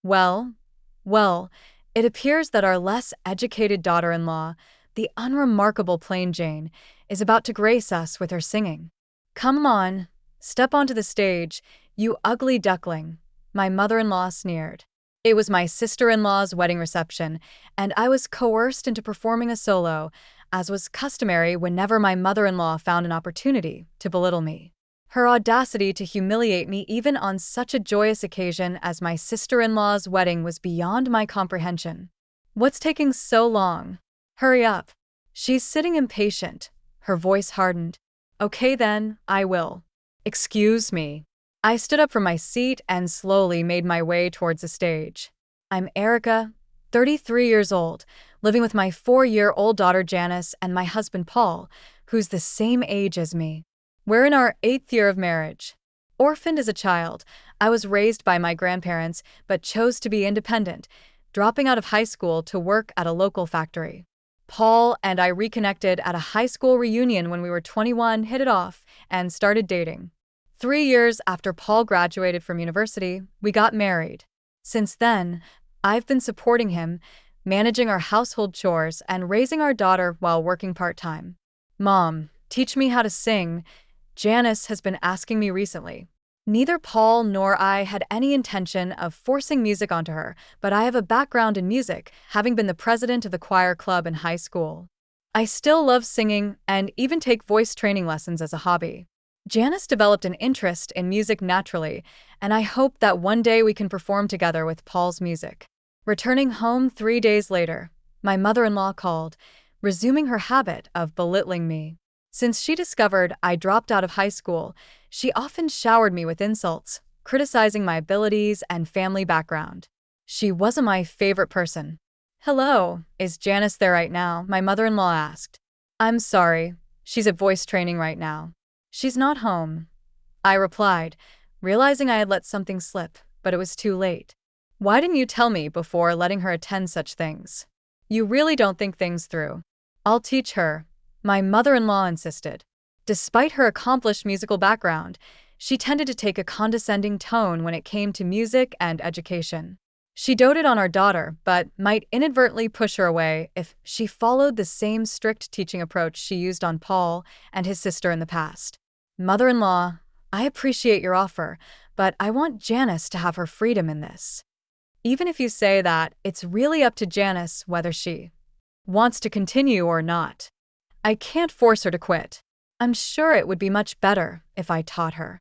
Well, well, it appears that our less educated daughter-in-law, the unremarkable Plain Jane, is about to grace us with her singing. Come on, step onto the stage, you ugly duckling, my mother-in-law sneered. It was my sister-in-law's wedding reception, and I was coerced into performing a solo, as was customary whenever my mother-in-law found an opportunity to belittle me. Her audacity to humiliate me even on such a joyous occasion as my sister-in-law's wedding was beyond my comprehension. What's taking so long? Hurry up. She's sitting impatient, her voice hardened. Okay then, I will. Excuse me. I stood up from my seat and slowly made my way towards the stage. I'm Erica, 33 years old, living with my 4-year-old daughter Janice and my husband Paul, who's the same age as me. We're in our 8th year of marriage. Orphaned as a child, I was raised by my grandparents but chose to be independent, dropping out of high school to work at a local factory. Paul and I reconnected at a high school reunion when we were 21, hit it off, and started dating. 3 years after Paul graduated from university, we got married. Since then, I've been supporting him, managing our household chores and raising our daughter while working part-time. Mom, teach me how to sing, Janice has been asking me recently. Neither Paul nor I had any intention of forcing music onto her, but I have a background in music, having been the president of the choir club in high school. I still love singing and even take voice training lessons as a hobby. Janice developed an interest in music naturally, and I hope that one day we can perform together with Paul's music. Returning home 3 days later, my mother-in-law called, resuming her habit of belittling me. Since she discovered I dropped out of high school, she often showered me with insults, criticizing my abilities and family background. She wasn't my favorite person. Hello, is Janice there right now? My mother-in-law asked. I'm sorry, she's at voice training right now. She's not home, I replied, realizing I had let something slip, but it was too late. Why didn't you tell me before letting her attend such things? You really don't think things through. I'll teach her, my mother-in-law insisted. Despite her accomplished musical background, she tended to take a condescending tone when it came to music and education. She doted on our daughter, but might inadvertently push her away if she followed the same strict teaching approach she used on Paul and his sister in the past. Mother-in-law, I appreciate your offer, but I want Janice to have her freedom in this. Even if you say that, it's really up to Janice whether she wants to continue or not. I can't force her to quit. I'm sure it would be much better if I taught her.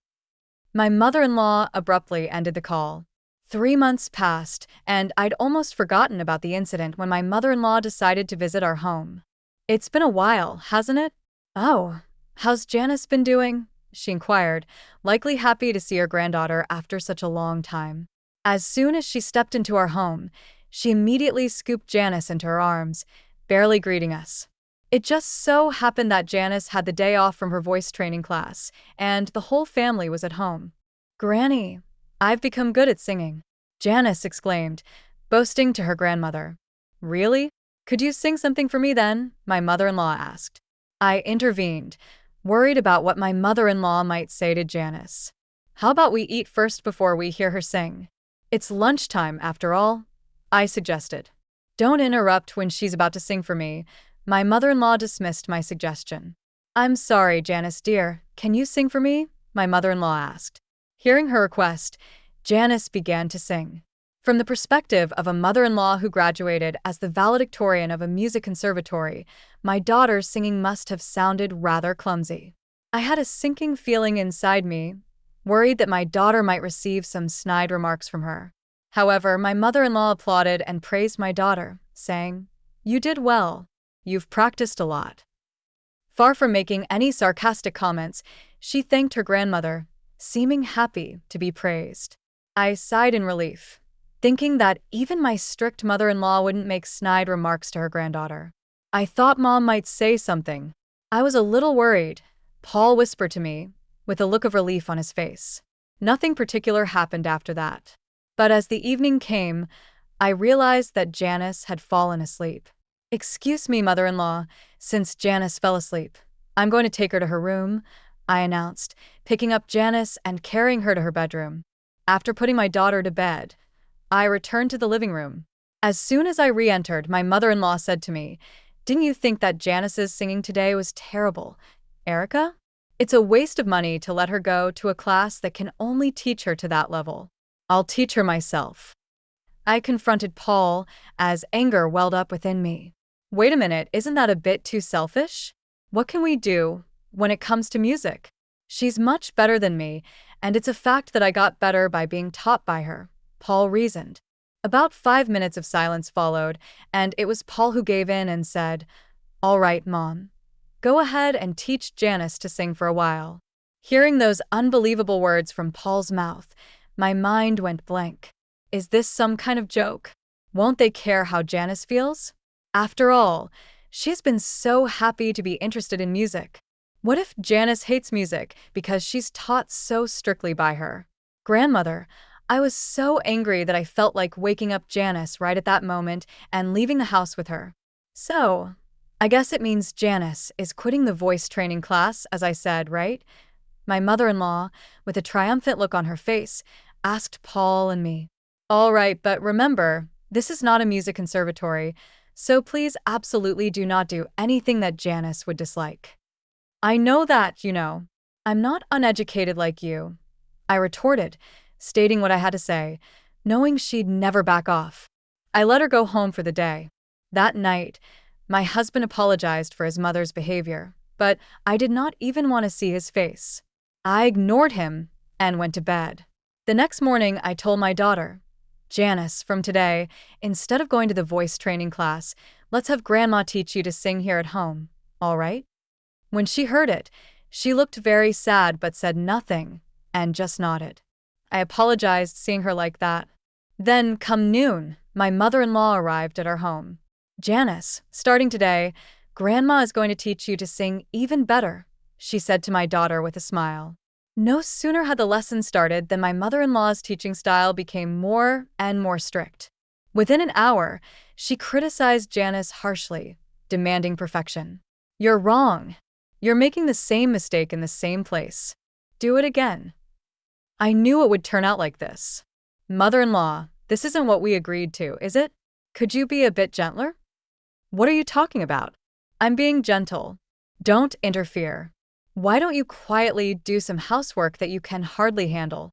My mother-in-law abruptly ended the call. 3 months passed, and I'd almost forgotten about the incident when my mother-in-law decided to visit our home. It's been a while, hasn't it? Oh, how's Janice been doing? She inquired, likely happy to see her granddaughter after such a long time. As soon as she stepped into our home, she immediately scooped Janice into her arms, barely greeting us. It just so happened that Janice had the day off from her voice training class, and the whole family was at home. Granny, I've become good at singing, Janice exclaimed, boasting to her grandmother. Really? Could you sing something for me then? My mother-in-law asked. I intervened, worried about what my mother-in-law might say to Janice. How about we eat first before we hear her sing? It's lunchtime after all, I suggested. Don't interrupt when she's about to sing for me. My mother-in-law dismissed my suggestion. I'm sorry, Janice dear, can you sing for me? My mother-in-law asked. Hearing her request, Janice began to sing. From the perspective of a mother-in-law who graduated as the valedictorian of a music conservatory, my daughter's singing must have sounded rather clumsy. I had a sinking feeling inside me, worried that my daughter might receive some snide remarks from her. However, my mother-in-law applauded and praised my daughter, saying, You did well. You've practiced a lot. Far from making any sarcastic comments, she thanked her grandmother, seeming happy to be praised. I sighed in relief, thinking that even my strict mother-in-law wouldn't make snide remarks to her granddaughter. I thought Mom might say something. I was a little worried, Paul whispered to me, with a look of relief on his face. Nothing particular happened after that. But as the evening came, I realized that Janice had fallen asleep. Excuse me, mother-in-law, since Janice fell asleep. I'm going to take her to her room, I announced, picking up Janice and carrying her to her bedroom. After putting my daughter to bed, I returned to the living room. As soon as I re-entered, my mother-in-law said to me, "Didn't you think that Janice's singing today was terrible, Erica? It's a waste of money to let her go to a class that can only teach her to that level. I'll teach her myself." I confronted Paul as anger welled up within me. Wait a minute, isn't that a bit too selfish? What can we do when it comes to music? She's much better than me, and it's a fact that I got better by being taught by her, Paul reasoned. About 5 minutes of silence followed, and it was Paul who gave in and said, "All right, Mom. Go ahead and teach Janice to sing for a while." Hearing those unbelievable words from Paul's mouth, my mind went blank. Is this some kind of joke? Won't they care how Janice feels? After all, she's been so happy to be interested in music. What if Janice hates music because she's taught so strictly by her grandmother? I was so angry that I felt like waking up Janice right at that moment and leaving the house with her. So, I guess it means Janice is quitting the voice training class, as I said, right? My mother-in-law, with a triumphant look on her face, asked Paul and me. All right, but remember, this is not a music conservatory, so please absolutely do not do anything that Janice would dislike. I know that, I'm not uneducated like you, I retorted, stating what I had to say, knowing she'd never back off. I let her go home for the day. That night, my husband apologized for his mother's behavior, but I did not even want to see his face. I ignored him and went to bed. The next morning, I told my daughter, "Janice, from today, instead of going to the voice training class, let's have Grandma teach you to sing here at home, all right?" When she heard it, she looked very sad but said nothing and just nodded. I apologized seeing her like that. Then, come noon, my mother-in-law arrived at our home. "Janice, starting today, Grandma is going to teach you to sing even better," she said to my daughter with a smile. No sooner had the lesson started than my mother-in-law's teaching style became more and more strict. Within an hour, she criticized Janice harshly, demanding perfection. "You're wrong. You're making the same mistake in the same place. Do it again." I knew it would turn out like this. "Mother-in-law, this isn't what we agreed to, is it? Could you be a bit gentler?" "What are you talking about?" "I'm being gentle. Don't interfere. Why don't you quietly do some housework that you can hardly handle?"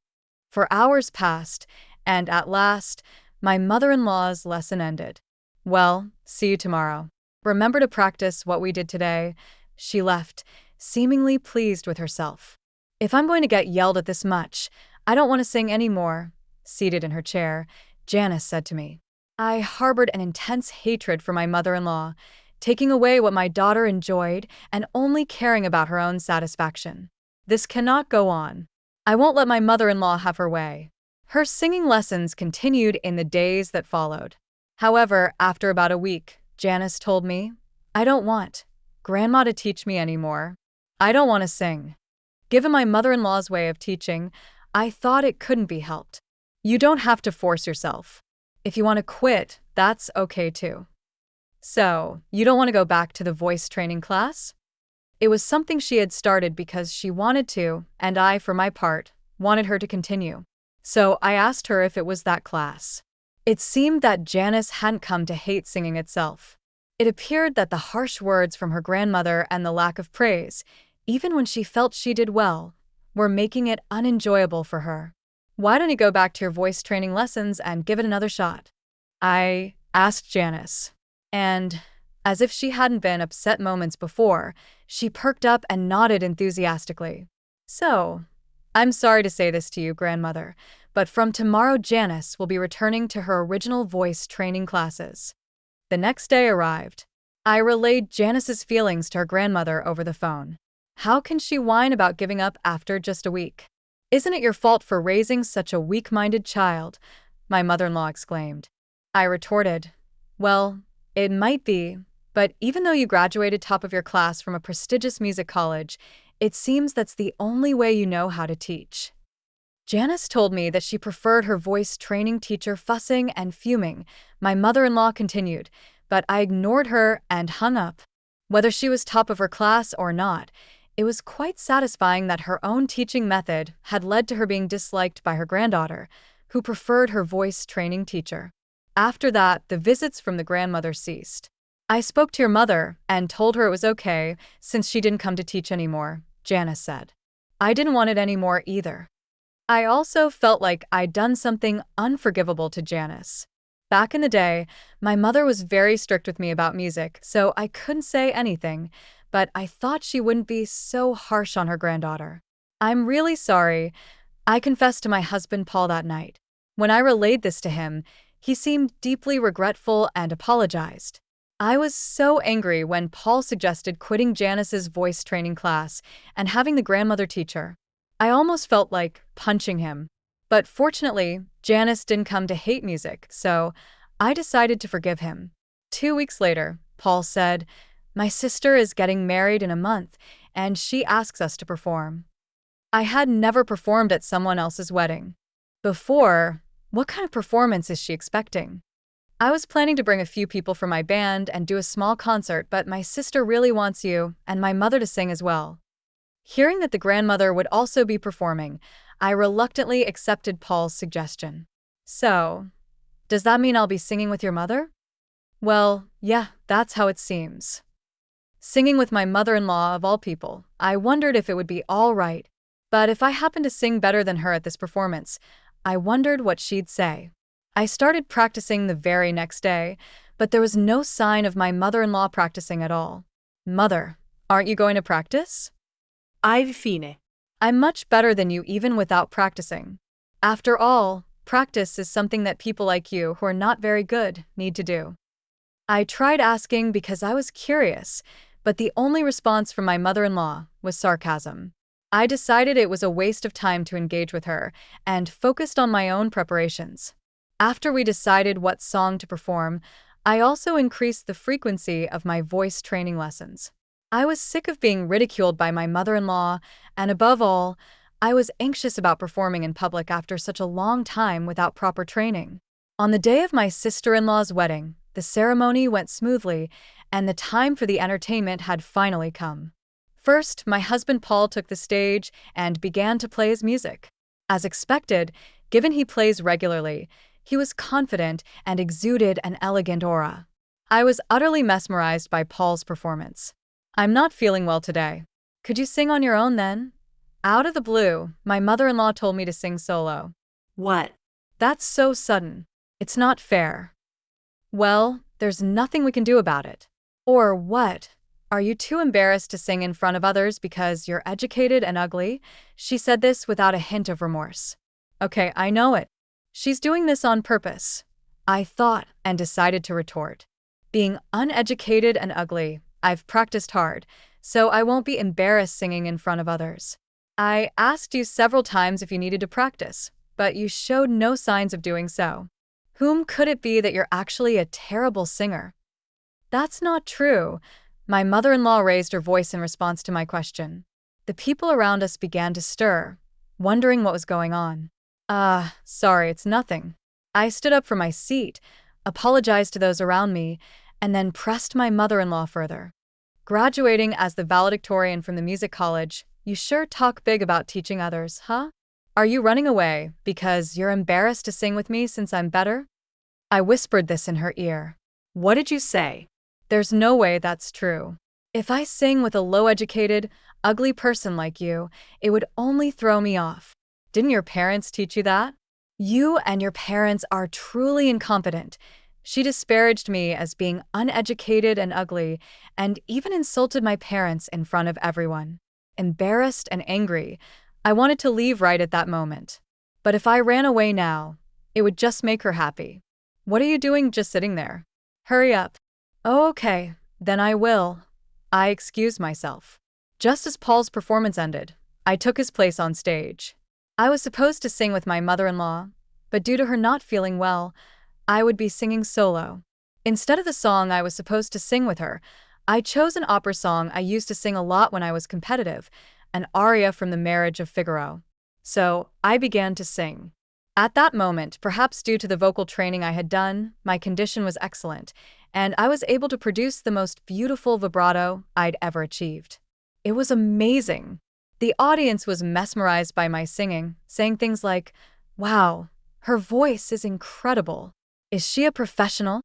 For hours passed, and at last, my mother-in-law's lesson ended. "Well, see you tomorrow. Remember to practice what we did today." She left, seemingly pleased with herself. If I'm going to get yelled at this much, I don't want to sing anymore, seated in her chair, Janice said to me. I harbored an intense hatred for my mother-in-law, taking away what my daughter enjoyed and only caring about her own satisfaction. This cannot go on. I won't let my mother-in-law have her way. Her singing lessons continued in the days that followed. However, after about a week, Janice told me, "I don't want Grandma to teach me anymore. I don't want to sing." Given my mother-in-law's way of teaching, I thought it couldn't be helped. You don't have to force yourself. If you want to quit, that's okay too. So, you don't want to go back to the voice training class? It was something she had started because she wanted to, and I, for my part, wanted her to continue. So I asked her if it was that class. It seemed that Janice hadn't come to hate singing itself. It appeared that the harsh words from her grandmother and the lack of praise, even when she felt she did well, were making it unenjoyable for her. "Why don't you go back to your voice training lessons and give it another shot?" I asked Janice. And, as if she hadn't been upset moments before, she perked up and nodded enthusiastically. "So, I'm sorry to say this to you, grandmother, but from tomorrow Janice will be returning to her original voice training classes." The next day arrived. I relayed Janice's feelings to her grandmother over the phone. "How can she whine about giving up after just a week? Isn't it your fault for raising such a weak-minded child?" my mother-in-law exclaimed. I retorted, "Well, it might be, but even though you graduated top of your class from a prestigious music college, it seems that's the only way you know how to teach." Janice told me that she preferred her voice training teacher fussing and fuming, my mother-in-law continued, but I ignored her and hung up. Whether she was top of her class or not, it was quite satisfying that her own teaching method had led to her being disliked by her granddaughter, who preferred her voice training teacher. After that, the visits from the grandmother ceased. I spoke to your mother and told her it was okay since she didn't come to teach anymore, Janice said. I didn't want it anymore either. I also felt like I'd done something unforgivable to Janice. Back in the day, my mother was very strict with me about music, so I couldn't say anything, but I thought she wouldn't be so harsh on her granddaughter. I'm really sorry. I confessed to my husband Paul that night. When I relayed this to him, he seemed deeply regretful and apologized. I was so angry when Paul suggested quitting Janice's voice training class and having the grandmother teach her. I almost felt like punching him. But fortunately, Janice didn't come to hate music, so I decided to forgive him. 2 weeks later, Paul said, "My sister is getting married in a month, and she asks us to perform." I had never performed at someone else's wedding before. What kind of performance is she expecting? I was planning to bring a few people from my band and do a small concert, but my sister really wants you and my mother to sing as well. Hearing that the grandmother would also be performing, I reluctantly accepted Paul's suggestion. So, does that mean I'll be singing with your mother? Well, yeah, that's how it seems. Singing with my mother-in-law of all people, I wondered if it would be all right. But if I happened to sing better than her at this performance, I wondered what she'd say. I started practicing the very next day, but there was no sign of my mother-in-law practicing at all. Mother, aren't you going to practice? Ai fine. I'm much better than you even without practicing. After all, practice is something that people like you who are not very good need to do. I tried asking because I was curious, but the only response from my mother-in-law was sarcasm. I decided it was a waste of time to engage with her and focused on my own preparations. After we decided what song to perform, I also increased the frequency of my voice training lessons. I was sick of being ridiculed by my mother-in-law, and above all, I was anxious about performing in public after such a long time without proper training. On the day of my sister-in-law's wedding, the ceremony went smoothly, and the time for the entertainment had finally come. First, my husband Paul took the stage and began to play his music. As expected, given he plays regularly, he was confident and exuded an elegant aura. I was utterly mesmerized by Paul's performance. I'm not feeling well today. Could you sing on your own then? Out of the blue, my mother-in-law told me to sing solo. What? That's so sudden. It's not fair. Well, there's nothing we can do about it. Or what? Are you too embarrassed to sing in front of others because you're educated and ugly? She said this without a hint of remorse. Okay, I know it. She's doing this on purpose, I thought, and decided to retort. Being uneducated and ugly, I've practiced hard, so I won't be embarrassed singing in front of others. I asked you several times if you needed to practice, but you showed no signs of doing so. Whom could it be that you're actually a terrible singer? That's not true. My mother-in-law raised her voice in response to my question. The people around us began to stir, wondering what was going on. Sorry, it's nothing. I stood up from my seat, apologized to those around me, and then pressed my mother-in-law further. Graduating as the valedictorian from the music college, you sure talk big about teaching others, huh? Are you running away because you're embarrassed to sing with me since I'm better? I whispered this in her ear. What did you say? There's no way that's true. If I sing with a low-educated, ugly person like you, it would only throw me off. Didn't your parents teach you that? You and your parents are truly incompetent. She disparaged me as being uneducated and ugly, and even insulted my parents in front of everyone. Embarrassed and angry, I wanted to leave right at that moment. But if I ran away now, it would just make her happy. What are you doing just sitting there? Hurry up. Oh, okay, then I will. I excused myself. Just as Paul's performance ended, I took his place on stage. I was supposed to sing with my mother-in-law, but due to her not feeling well, I would be singing solo. Instead of the song I was supposed to sing with her, I chose an opera song I used to sing a lot when I was competitive, an aria from The Marriage of Figaro. So, I began to sing. At that moment, perhaps due to the vocal training I had done, my condition was excellent, and I was able to produce the most beautiful vibrato I'd ever achieved. It was amazing. The audience was mesmerized by my singing, saying things like, "Wow, Her voice is incredible. Is she a professional?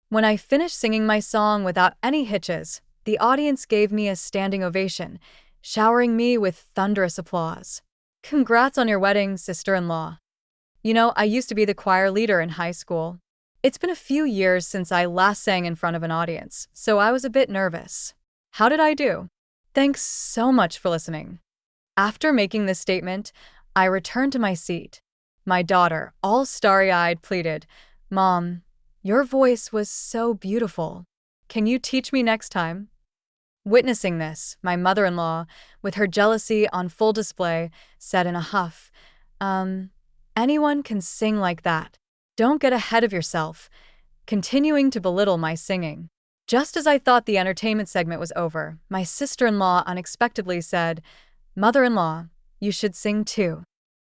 When I finished singing my song without any hitches, the audience gave me a standing ovation, showering me with thunderous applause. Congrats on your wedding, sister-in-law. I used to be the choir leader in high school. It's been a few years since I last sang in front of an audience, so I was a bit nervous. How did I do? Thanks so much for listening. After making this statement, I returned to my seat. My daughter, all starry-eyed, pleaded, "Mom, your voice was so beautiful. Can you teach me next time?" Witnessing this, my mother-in-law, with her jealousy on full display, said in a huff, anyone can sing like that. Don't get ahead of yourself," continuing to belittle my singing. Just as I thought the entertainment segment was over, my sister-in-law unexpectedly said, "Mother-in-law, you should sing too."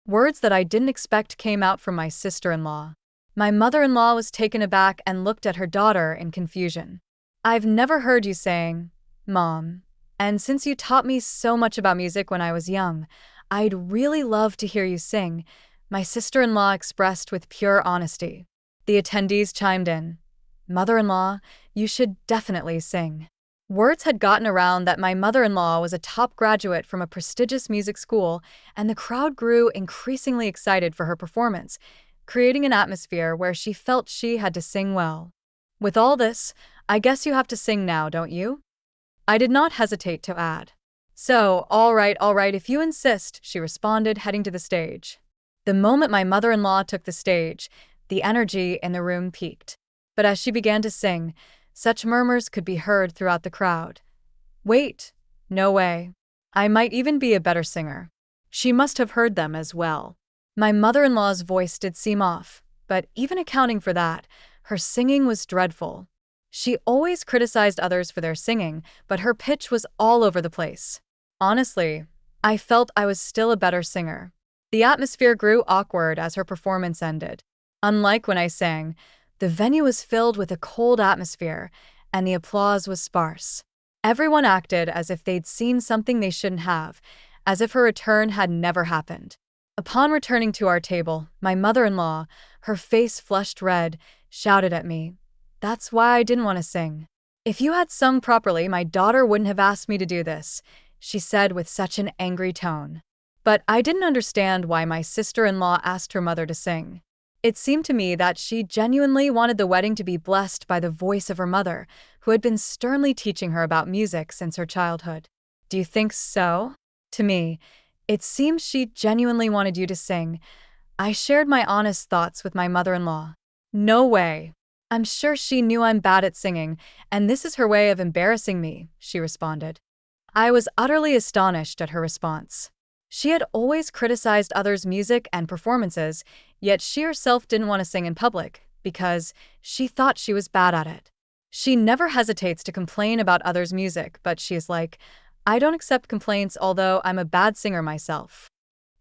Words that I didn't expect came out from my sister-in-law. My mother-in-law was taken aback and looked at her daughter in confusion. "I've never heard you sing, Mom. And since you taught me so much about music when I was young, I'd really love to hear you sing," my sister-in-law expressed with pure honesty. The attendees chimed in, "Mother-in-law, you should definitely sing." Words had gotten around that my mother-in-law was a top graduate from a prestigious music school, and the crowd grew increasingly excited for her performance, creating an atmosphere where she felt she had to sing well. "With all this, I guess you have to sing now, don't you?" I did not hesitate to add. "So, all right, if you insist," she responded, heading to the stage. The moment my mother-in-law took the stage, the energy in the room peaked. But as she began to sing, such murmurs could be heard throughout the crowd. "Wait, no way. I might even be a better singer." She must have heard them as well. My mother-in-law's voice did seem off, but even accounting for that, her singing was dreadful. She always criticized others for their singing, but her pitch was all over the place. Honestly, I felt I was still a better singer. The atmosphere grew awkward as her performance ended. Unlike when I sang, the venue was filled with a cold atmosphere, and the applause was sparse. Everyone acted as if they'd seen something they shouldn't have, as if her return had never happened. Upon returning to our table, my mother-in-law, her face flushed red, shouted at me, "That's why I didn't want to sing. If you had sung properly, my daughter wouldn't have asked me to do this," she said with such an angry tone. But I didn't understand why my sister-in-law asked her mother to sing. It seemed to me that she genuinely wanted the wedding to be blessed by the voice of her mother, who had been sternly teaching her about music since her childhood. "Do you think so?" To me, it seems she genuinely wanted you to sing. I shared my honest thoughts with my mother-in-law. "No way. I'm sure she knew I'm bad at singing, and this is her way of embarrassing me," she responded. I was utterly astonished at her response. She had always criticized others' music and performances, yet she herself didn't want to sing in public because she thought she was bad at it. She never hesitates to complain about others' music, but she is like, "I don't accept complaints although I'm a bad singer myself."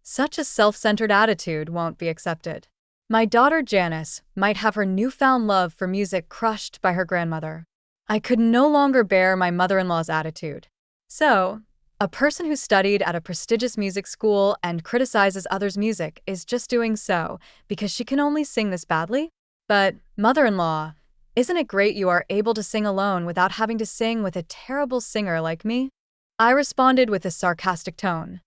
Such a self-centered attitude won't be accepted. My daughter Janice might have her newfound love for music crushed by her grandmother. I could no longer bear my mother-in-law's attitude. So, a person who studied at a prestigious music school and criticizes others' music is just doing so because she can only sing this badly? But, mother-in-law, isn't it great you are able to sing alone without having to sing with a terrible singer like me? I responded with a sarcastic tone.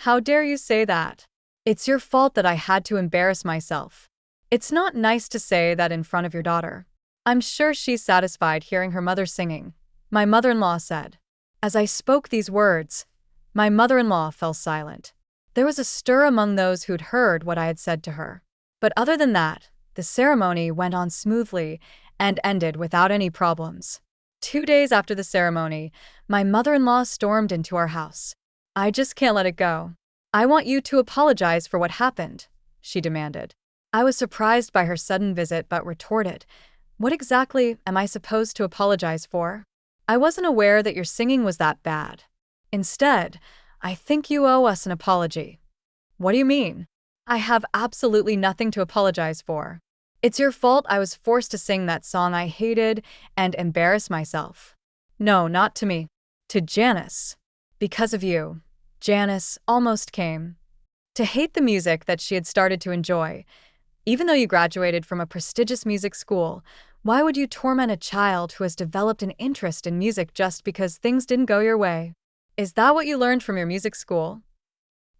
"How dare you say that? It's your fault that I had to embarrass myself. It's not nice to say that in front of your daughter." "I'm sure she's satisfied hearing her mother singing," my mother-in-law said. As I spoke these words, my mother-in-law fell silent. There was a stir among those who'd heard what I had said to her. But other than that, the ceremony went on smoothly and ended without any problems. 2 days after the ceremony, my mother-in-law stormed into our house. "I just can't let it go. I want you to apologize for what happened," she demanded. I was surprised by her sudden visit but retorted, "What exactly am I supposed to apologize for? I wasn't aware that your singing was that bad. Instead, I think you owe us an apology." "What do you mean?" "I have absolutely nothing to apologize for. It's your fault I was forced to sing that song I hated and embarrass myself." "No, not to me. To Janice. Because of you, Janice almost came to hate the music that she had started to enjoy. Even though you graduated from a prestigious music school, why would you torment a child who has developed an interest in music just because things didn't go your way? Is that what you learned from your music school?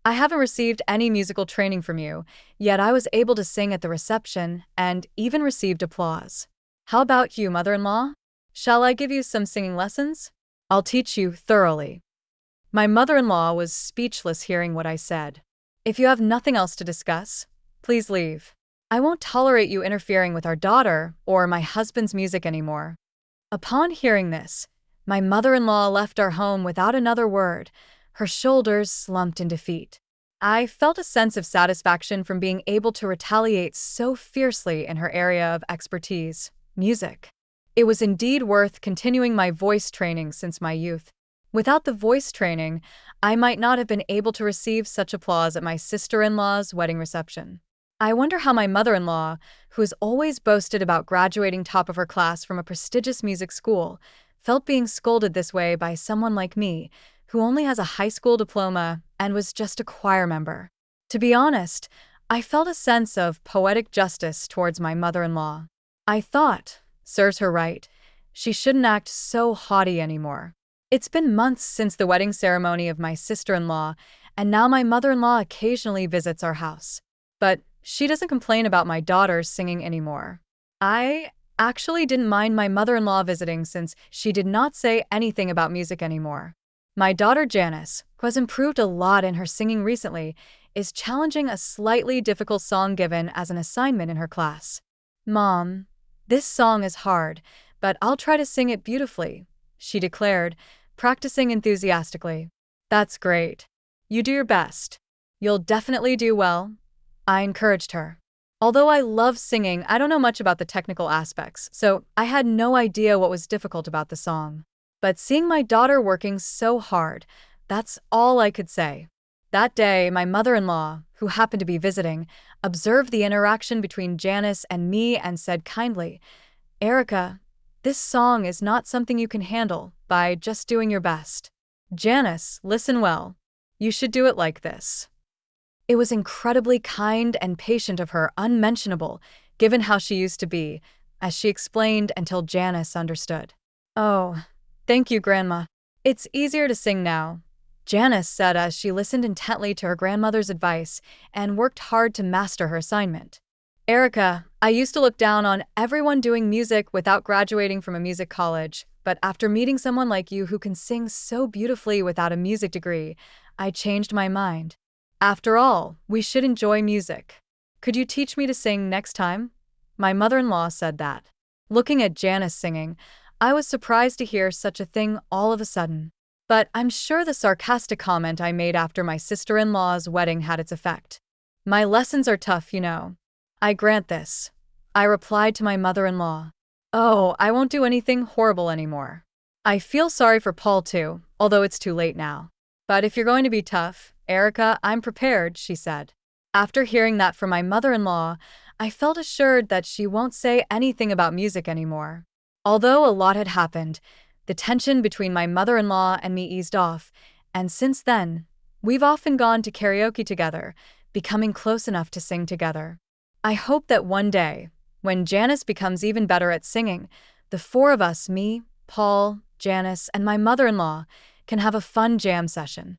I haven't received any musical training from you, yet I was able to sing at the reception and even received applause. How about you, mother-in-law? Shall I give you some singing lessons? I'll teach you thoroughly. My mother-in-law was speechless hearing what I said. If you have nothing else to discuss, please leave. I won't tolerate you interfering with our daughter or my husband's music anymore. Upon hearing this, my mother-in-law left our home without another word, her shoulders slumped in defeat. I felt a sense of satisfaction from being able to retaliate so fiercely in her area of expertise, music. It was indeed worth continuing my voice training since my youth. Without the voice training, I might not have been able to receive such applause at my sister-in-law's wedding reception. I wonder how my mother-in-law, who has always boasted about graduating top of her class from a prestigious music school, felt being scolded this way by someone like me, who only has a high school diploma and was just a choir member. To be honest, I felt a sense of poetic justice towards my mother-in-law. I thought, serves her right, she shouldn't act so haughty anymore. It's been months since the wedding ceremony of my sister-in-law, and now my mother-in-law occasionally visits our house. But she doesn't complain about my daughters singing anymore. I actually didn't mind my mother-in-law visiting since she did not say anything about music anymore. My daughter Janice, who has improved a lot in her singing recently, is challenging a slightly difficult song given as an assignment in her class. Mom, this song is hard, but I'll try to sing it beautifully, she declared, practicing enthusiastically. That's great. You do your best. You'll definitely do well, I encouraged her. Although I love singing, I don't know much about the technical aspects, so I had no idea what was difficult about the song. But seeing my daughter working so hard, that's all I could say. That day, my mother-in-law, who happened to be visiting, observed the interaction between Janice and me and said kindly, "Erica, this song is not something you can handle by just doing your best. Janice, listen well. You should do it like this." It was incredibly kind and patient of her, unmentionable, given how she used to be, as she explained until Janice understood. "Oh, thank you, Grandma. It's easier to sing now," Janice said as she listened intently to her grandmother's advice and worked hard to master her assignment. "Erica, I used to look down on everyone doing music without graduating from a music college, but after meeting someone like you who can sing so beautifully without a music degree, I changed my mind. After all, we should enjoy music. Could you teach me to sing next time?" My mother-in-law said that. Looking at Janice singing, I was surprised to hear such a thing all of a sudden. But I'm sure the sarcastic comment I made after my sister-in-law's wedding had its effect. "My lessons are tough, you know. I grant this," I replied to my mother-in-law. "Oh, I won't do anything horrible anymore. I feel sorry for Paul too, although it's too late now. But if you're going to be tough, Erica, I'm prepared," she said. After hearing that from my mother-in-law, I felt assured that she won't say anything about music anymore. Although a lot had happened, the tension between my mother-in-law and me eased off, and since then, we've often gone to karaoke together, becoming close enough to sing together. I hope that one day, when Janice becomes even better at singing, the four of us, me, Paul, Janice, and my mother-in-law, can have a fun jam session.